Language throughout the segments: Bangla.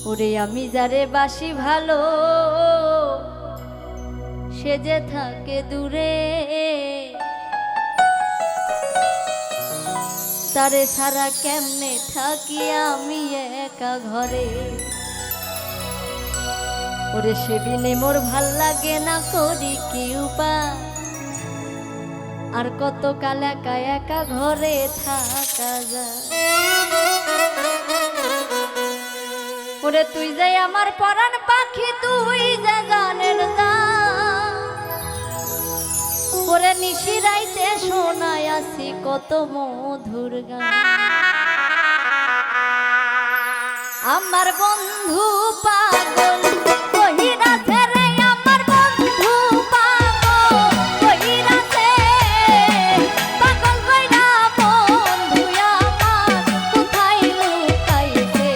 ওরে আমি যারে বাসি ভালো সে যে থাকে দূরে, তারে ছাড়া কেমনে থাকি আমি একা ঘরে। ওরে সেদিনে মোর ভাল লাগে না, করি কি উপায়, আর কত কাল একা একা ঘরে থাকা যায়। ওরে তুই যাই আমার পরাণ পাখি, তুই যে গানের গান। ওরে নিশিরাইতে শোনায় আসি কত মধুর গান। আমার বন্ধু পাগল কহিরাছে রে, আমার বন্ধু পাগল কহিরাছে, পাগল কইরা বন্ধু আমার কোথায় লুকাইছে।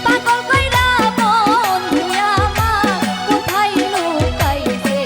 পাগল কইরা বন্ধু আমার কোথায় লুকাইছে।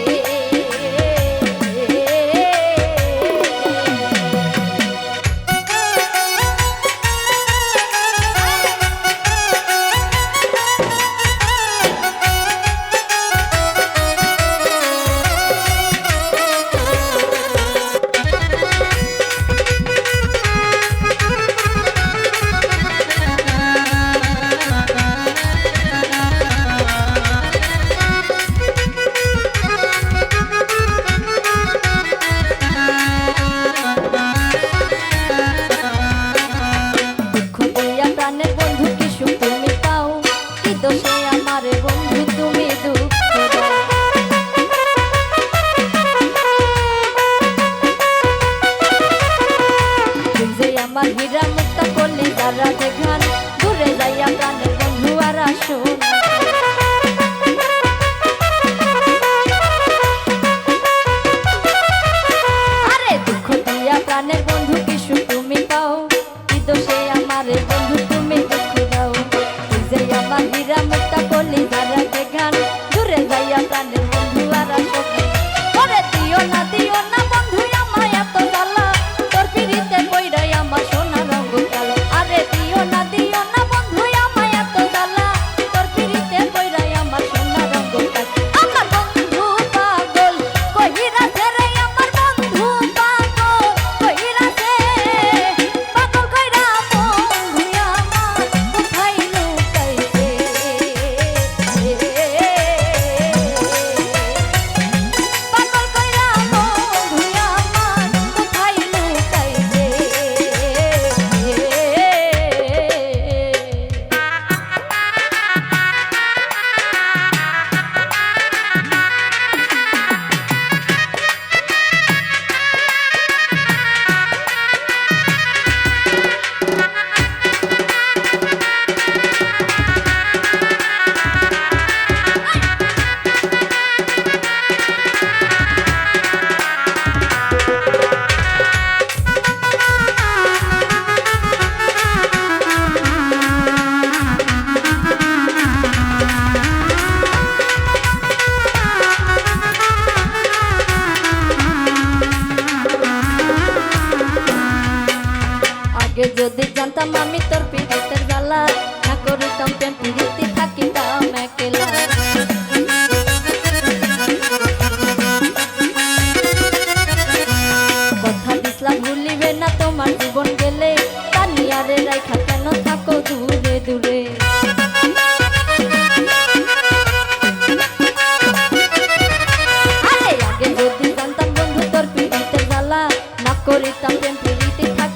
আমার হীরা মুক্তা করলে যারা দেখান, দূরে যাইয়া প্রাণের বন্ধু আর আসো। আরে দুঃখ দিয়া প্রাণের বন্ধু কি সুখ তুমি পাও, কি দোষে আমার বন্ধু তুমি দুঃখ দাও। তুই যে আমার হীরা মুক্তা করলে যারা দেখান, দূরে যাইয়া প্রাণের বন্ধু আর আসো। ওরে দিও না বন্ধু আমায় এত জ্বালা, তোর পিড়িতে কইরাই আমার সোনা রঙ কালো। আরে দিও না বন্ধু আমায় এত জ্বালা, তোর পিড়িতে কইরাই আমার সোনা রঙ কালো। আমার বন্ধু পাগল কহিরাছে রে, আমার বন্ধু পাগল কহিরাছে, পাগল কইরা বন্ধু আমার কোথায় লুকাইছে। পাগল কইরা বন্ধু আমার কোথায় লুকাইছে। আগে যদি জানতাম আমি তোর পিড়িতের জ্বালা, না করিতাম প্রেম পিড়িতে থাকিতাম একলা। কথা দিসলাম ভুলিবে না তোমার জীবন গেলে, তানিয়ারে রাইখা কেন থাকো দূরে দূরে। আরে আগে যদি জানতাম বন্ধু তোর পিড়িতের জ্বালা, না করিতাম প্রেম পিড়িতে থাক